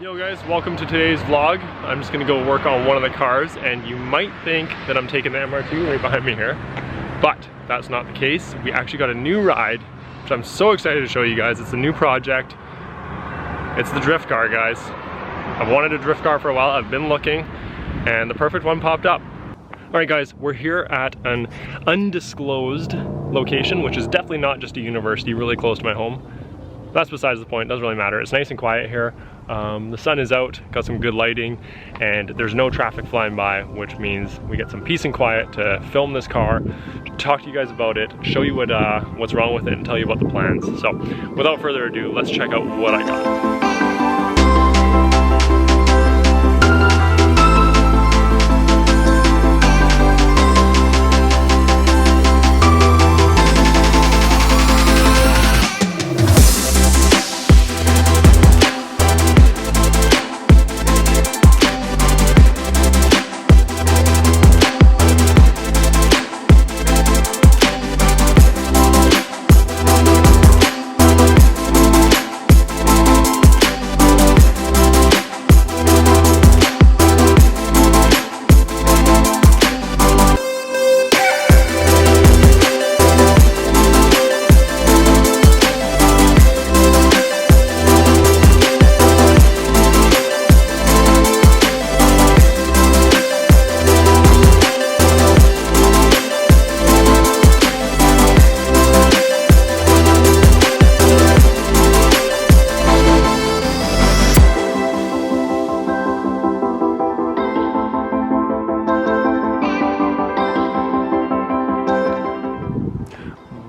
Yo guys, welcome to today's vlog. I'm just gonna go work on one of the cars, and you might think that I'm taking the MR2 right behind me here, but that's not the case. We actually got a new ride, which I'm so excited to show you guys. It's a new project. It's the drift car, guys. I've wanted a drift car for a while. I've been looking, and the perfect one popped up. All right guys, we're here at an undisclosed location, which is definitely not just a university really close to my home. That's besides the point, doesn't really matter. It's nice and quiet here. The sun is out, got some good lighting, and there's no traffic flying by, which means we get some peace and quiet to film this car, to talk to you guys about it, show you what's wrong with it, and tell you about the plans. So without further ado, let's check out what I got.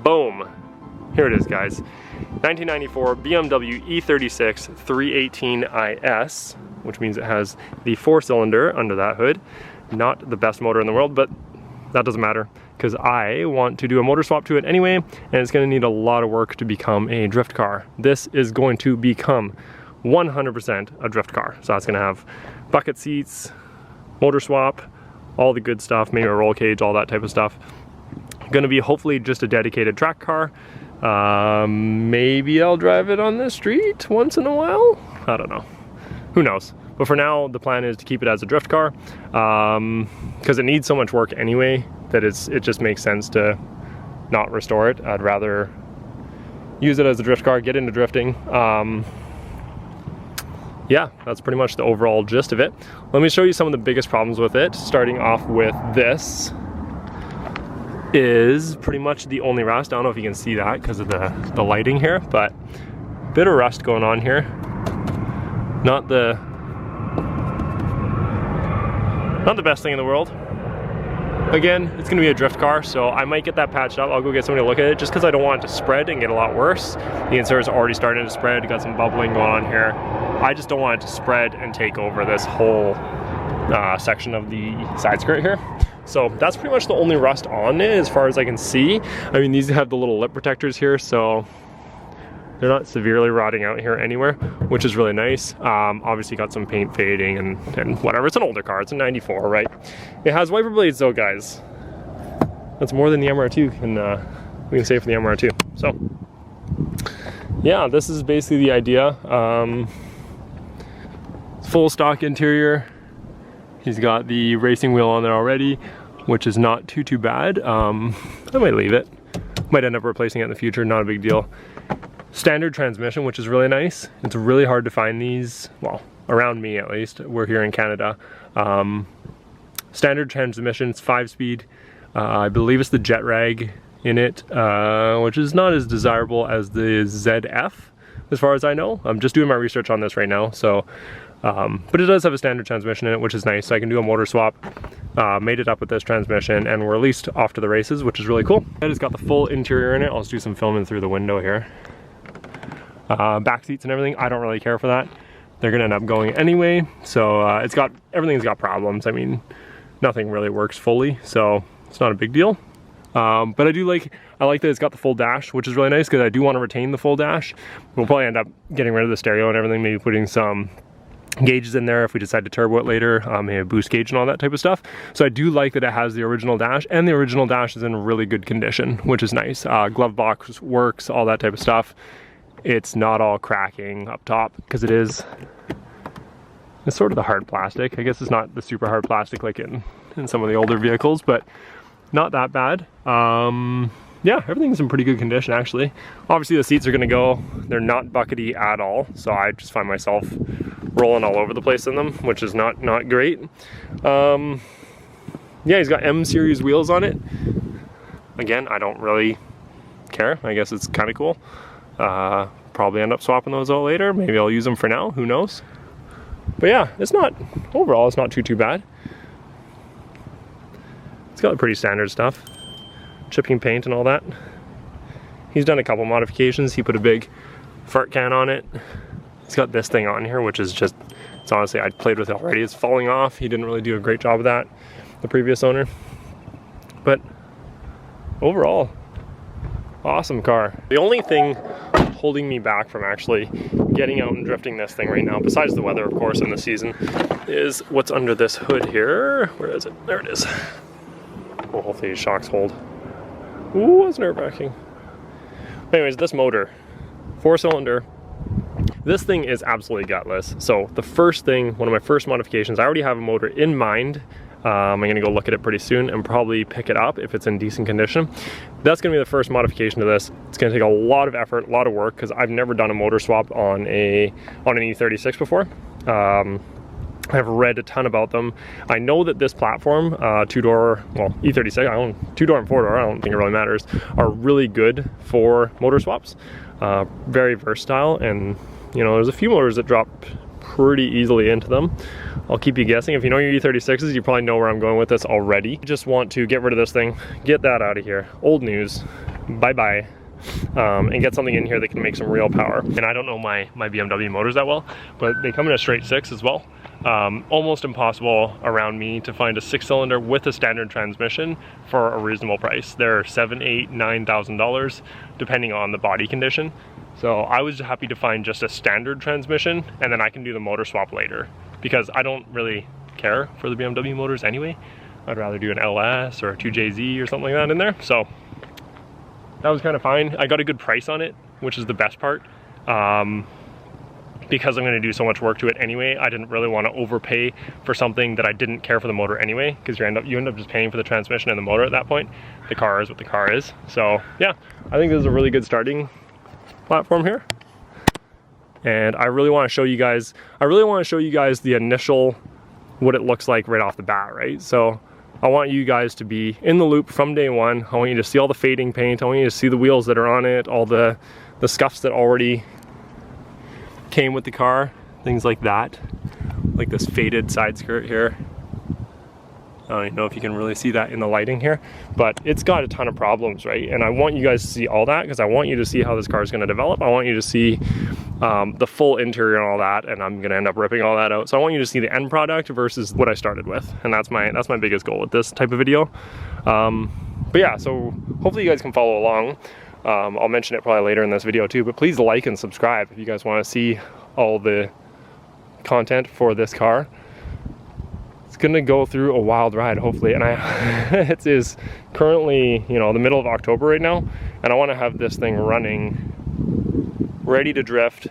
Boom! Here it is, guys. 1994 BMW E36 318IS, which means it has the 4-cylinder under that hood. Not the best motor in the world, but that doesn't matter because I want to do a motor swap to it anyway, and it's going to need a lot of work to become a drift car. This is going to become 100% a drift car. So it's going to have bucket seats, motor swap, all the good stuff, maybe a roll cage, all that type of stuff. Gonna be hopefully just a dedicated track car. Maybe I'll drive it on the street once in a while. I don't know. Who knows? But for now, the plan is to keep it as a drift car because it needs so much work anyway that it just makes sense to not restore it. I'd rather use it as a drift car, get into drifting. Yeah, that's pretty much the overall gist of it. Let me show you some of the biggest problems with it, starting off with this. Is pretty much the only rust. I don't know if you can see that because of the lighting here, but bit of rust going on here. Not the best thing in the world. Again, it's gonna be a drift car, so I might get that patched up. I'll go get somebody to look at it just because I don't want it to spread and get a lot worse. The insert's already starting to spread, got some bubbling going on here. I just don't want it to spread and take over this whole section of the side skirt here. So that's pretty much the only rust on it as far as I can see. I mean, these have the little lip protectors here, so they're not severely rotting out here anywhere, which is really nice. Obviously got some paint fading and whatever. It's an older car, it's a 94, right? It has wiper blades though, guys. That's more than the MR2 we can say for the MR2. So yeah, this is basically the idea. Full stock interior. He's got the racing wheel on there already, which is not too bad. I might leave it. Might end up replacing it in the future, not a big deal. Standard transmission, which is really nice. It's really hard to find these, well, around me at least. We're here in Canada. Standard transmission, it's 5-speed. I believe it's the jet rag in it, which is not as desirable as the ZF, as far as I know. I'm just doing my research on this right now, so. But it does have a standard transmission in it, which is nice. So I can do a motor swap, made it up with this transmission, and we're released off to the races, which is really cool. It has got the full interior in it. I'll just do some filming through the window here. Back seats and everything, I don't really care for that. They're gonna end up going anyway. So everything's got problems. I mean, nothing really works fully, so it's not a big deal. But I like that it's got the full dash, which is really nice because I do want to retain the full dash. We'll probably end up getting rid of the stereo and everything, maybe putting some gauges in there if we decide to turbo it later, maybe a boost gauge and all that type of stuff. So I do like that it has the original dash, and the original dash is in really good condition, which is nice. Glove box works, all that type of stuff. It's not all cracking up top, because it is It's sort of the hard plastic. I guess it's not the super hard plastic like in some of the older vehicles, but not that bad. Yeah, everything's in pretty good condition actually. Obviously the seats are gonna go. They're not buckety at all, so I just find myself rolling all over the place in them, which is not great. Yeah, he's got M series wheels on it. Again, I don't really care. I guess it's kind of cool. Probably end up swapping those out later. Maybe I'll use them for now, who knows. But yeah, it's not, overall it's not too bad. It's got pretty standard stuff. Chipping paint and all that. He's done a couple modifications. He put a big fart can on it. He's got this thing on here, which is just, it's honestly, I played with it already. It's falling off. He didn't really do a great job of that, the previous owner. But overall, awesome car. The only thing holding me back from actually getting out and drifting this thing right now, besides the weather, of course, in the season, is what's under this hood here. Where is it? There it is. Well, hopefully these shocks hold. Ooh, it's nerve-wracking. Anyways, this motor, 4-cylinder. This thing is absolutely gutless. So the first thing, one of my first modifications, I already have a motor in mind. I'm gonna go look at it pretty soon and probably pick it up if it's in decent condition. That's gonna be the first modification to this. It's gonna take a lot of effort, a lot of work, because I've never done a motor swap on an E36 before. I've read a ton about them. I know that this platform, two-door, well, E36, I own two-door and four-door, I don't think it really matters, are really good for motor swaps. Very versatile, and you know, there's a few motors that drop pretty easily into them. I'll keep you guessing. If you know your E36s, you probably know where I'm going with this already. Just want to get rid of this thing, get that out of here. Old news, bye-bye. And get something in here that can make some real power. And I don't know my BMW motors that well, but they come in a straight 6 as well. Almost impossible around me to find a 6-cylinder with a standard transmission for a reasonable price. They're $7,000, $8,000, $9,000 depending on the body condition. So I was happy to find just a standard transmission, and then I can do the motor swap later, because I don't really care for the BMW motors anyway. I'd rather do an LS or a 2JZ or something like that in there. So that was kind of fine. I got a good price on it, which is the best part. Because I'm going to do so much work to it anyway, I didn't really want to overpay for something that I didn't care for the motor anyway, because you end up just paying for the transmission and the motor at that point. The car is what the car is. So yeah, I think this is a really good starting platform here. And I really want to show you guys, the initial, what it looks like right off the bat, right? So I want you guys to be in the loop from day one. I want you to see all the fading paint. I want you to see the wheels that are on it, all the scuffs that already came with the car, things like that. Like this faded side skirt here. I don't even know if you can really see that in the lighting here, but it's got a ton of problems, right? And I want you guys to see all that, because I want you to see how this car is going to develop. I want you to see the full interior and all that, and I'm going to end up ripping all that out. So I want you to see the end product versus what I started with, and that's my biggest goal with this type of video. But yeah, so hopefully you guys can follow along. I'll mention it probably later in this video too, but please like and subscribe if you guys want to see all the content for this car. It's gonna go through a wild ride, hopefully, and it is currently, you know, the middle of October right now, and I want to have this thing running, ready to drift.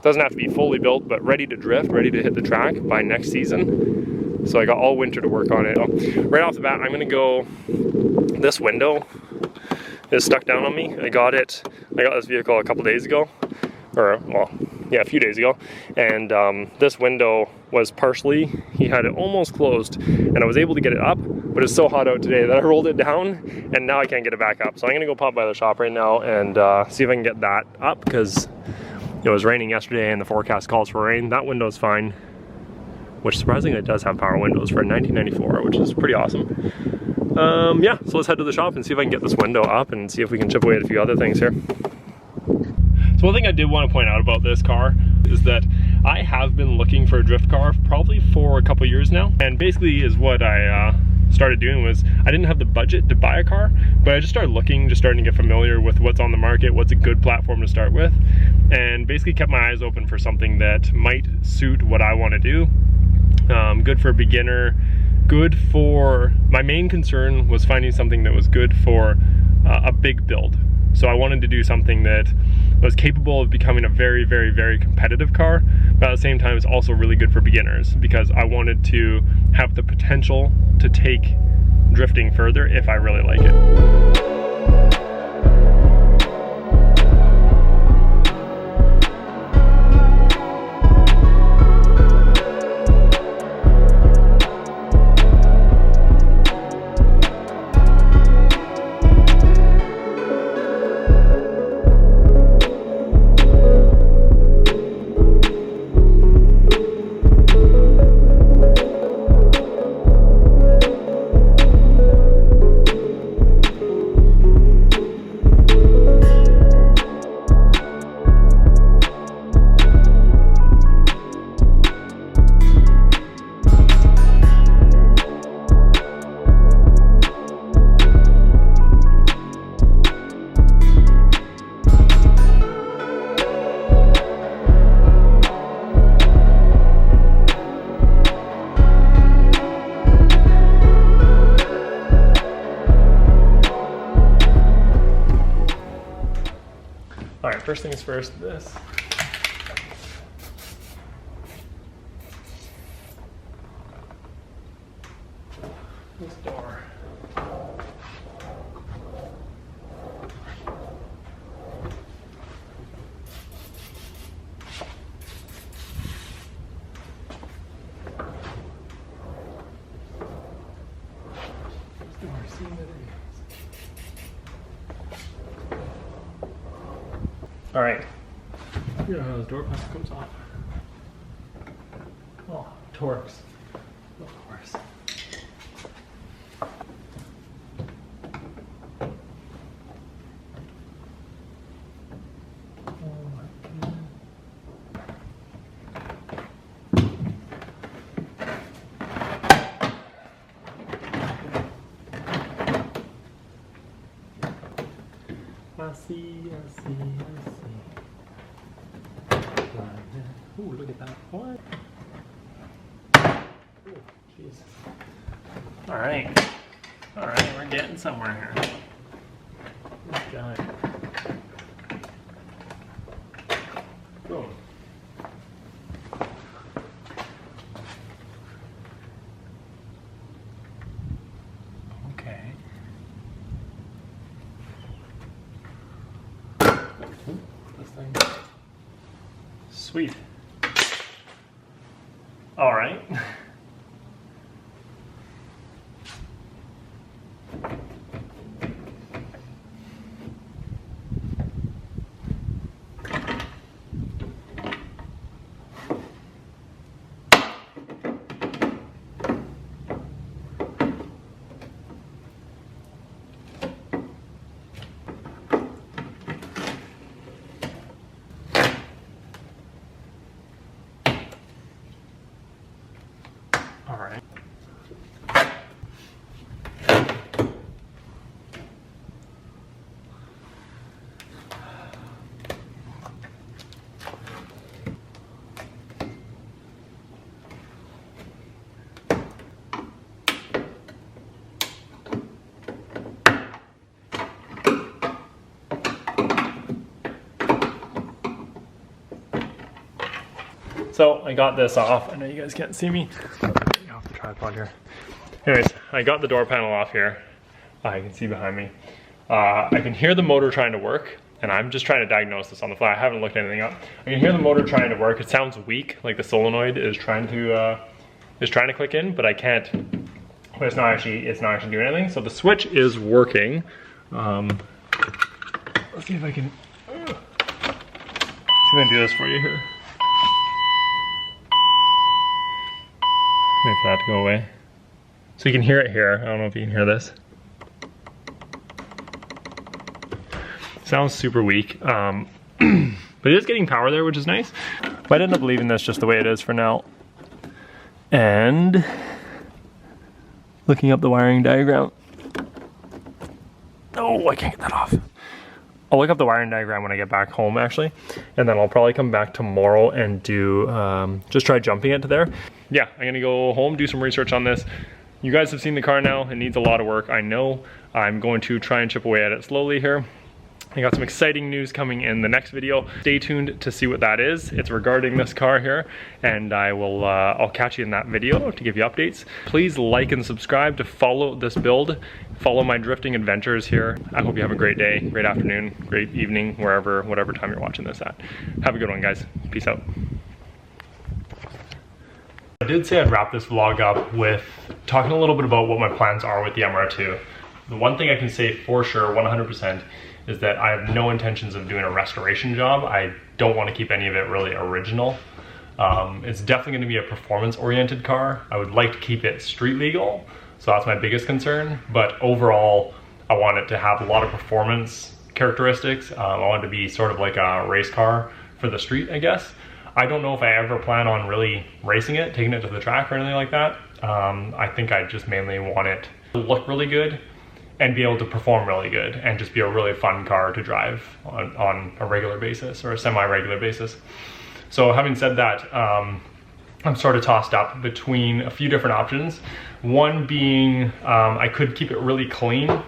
Doesn't have to be fully built, but ready to drift, ready to hit the track by next season. So I got all winter to work on it. Right off the bat, I'm gonna go, this window is stuck down on me. I got this vehicle a couple days ago, or well, yeah, a few days ago, and this window was partially, he had it almost closed, and I was able to get it up, but it's so hot out today that I rolled it down, and now I can't get it back up. So I'm gonna go pop by the shop right now and see if I can get that up, because it was raining yesterday and the forecast calls for rain. That window's fine, which surprisingly it does have power windows for a 1994, which is pretty awesome. Yeah, so let's head to the shop and see if I can get this window up and see if we can chip away at a few other things here. So one thing I did want to point out about this car is that I have been looking for a drift car probably for a couple years now, and basically is what I started doing was, I didn't have the budget to buy a car, but I just started looking, just starting to get familiar with what's on the market, what's a good platform to start with, and basically kept my eyes open for something that might suit what I want to do. Good for a beginner, good for, my main concern was finding something that was good for a big build. So I wanted to do something that was capable of becoming a very, very, very competitive car, but at the same time is also really good for beginners, because I wanted to have the potential to take drifting further if I really like it. All right, first things first, this door. All right, you know how the door panel comes off. Oh, Torx, of course. Oh my God. I see. Ooh, look at that. What? Oh, jeez. All right, we're getting somewhere here. This guy. Boom. Okay. Ooh, this thing. Sweet. All right. All right. So I got this off. I know you guys can't see me. Off the tripod here. Anyways, I got the door panel off here. I can see behind me. I can hear the motor trying to work, and I'm just trying to diagnose this on the fly. I haven't looked anything up. I can hear the motor trying to work. It sounds weak, like the solenoid is trying to click in, but I can't. But it's not actually doing anything. So the switch is working. Let's see if I can. I'm gonna do this for you here. Wait for that to go away. So you can hear it here. I don't know if you can hear this. Sounds super weak, but it is getting power there, which is nice. But I ended up leaving this just the way it is for now. And looking up the wiring diagram. Oh, I can't get that off. I'll look up the wiring diagram when I get back home, actually, and then I'll probably come back tomorrow and do just try jumping it to there. Yeah, I'm gonna go home, do some research on this. You guys have seen the car now. It needs a lot of work, I know. I'm going to try and chip away at it slowly here. I got some exciting news coming in the next video. Stay tuned to see what that is. It's regarding this car here, and I'll catch you in that video to give you updates. Please like and subscribe to follow this build. Follow my drifting adventures here. I hope you have a great day, great afternoon, great evening, whatever time you're watching this at. Have a good one, guys. Peace out. I did say I'd wrap this vlog up with talking a little bit about what my plans are with the MR2. The one thing I can say for sure, 100%, is that I have no intentions of doing a restoration job. I don't want to keep any of it really original. It's definitely going to be a performance-oriented car. I would like to keep it street legal, so that's my biggest concern. But overall, I want it to have a lot of performance characteristics. I want it to be sort of like a race car for the street, I guess. I don't know if I ever plan on really racing it, taking it to the track or anything like that. I think I just mainly want it to look really good and be able to perform really good and just be a really fun car to drive on a regular basis or a semi-regular basis. So having said that, I'm sort of tossed up between a few different options. One being I could keep it really clean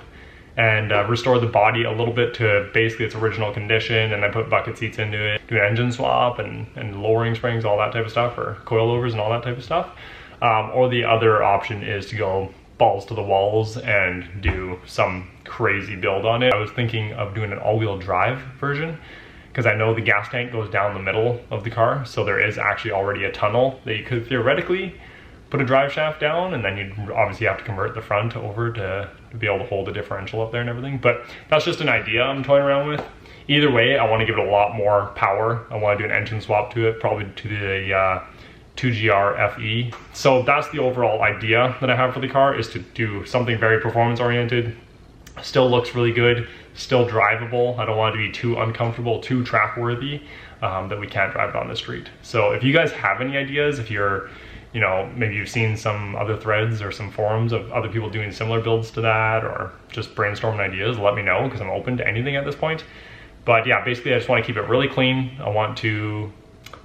and restore the body a little bit to basically its original condition, and then put bucket seats into it, do an engine swap and lowering springs, all that type of stuff, or coilovers and all that type of stuff. Or the other option is to go balls to the walls and do some crazy build on it. I was thinking of doing an all-wheel drive version, because I know the gas tank goes down the middle of the car, so there is actually already a tunnel that you could theoretically put a drive shaft down, and then you'd obviously have to convert the front over to be able to hold the differential up there and everything. But that's just an idea I'm toying around with. Either way, I want to give it a lot more power. I want to do an engine swap to it, probably to the 2GR FE. So that's the overall idea that I have for the car, is to do something very performance oriented. Still looks really good, still drivable. I don't want it to be too uncomfortable, too track worthy, that we can't drive it on the street. So if you guys have any ideas, if you're, you know, maybe you've seen some other threads or some forums of other people doing similar builds to that, or just brainstorming ideas, let me know, because I'm open to anything at this point. But yeah, basically I just want to keep it really clean. I want to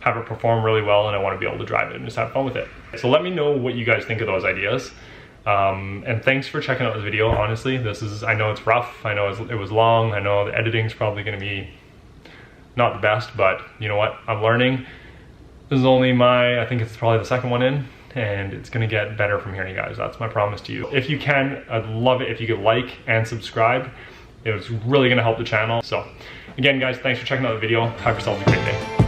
have it perform really well, and I want to be able to drive it and just have fun with it. So let me know what you guys think of those ideas. And thanks for checking out this video. Honestly, I know it's rough, I know it was long, I know the editing's probably going to be not the best, but you know what, I'm learning. This is only I think it's probably the second one in, and it's going to get better from here, you guys. That's my promise to you. If you can, I'd love it if you could like and subscribe. It was really going to help the channel. So again, guys, thanks for checking out the video. Have yourselves a great day.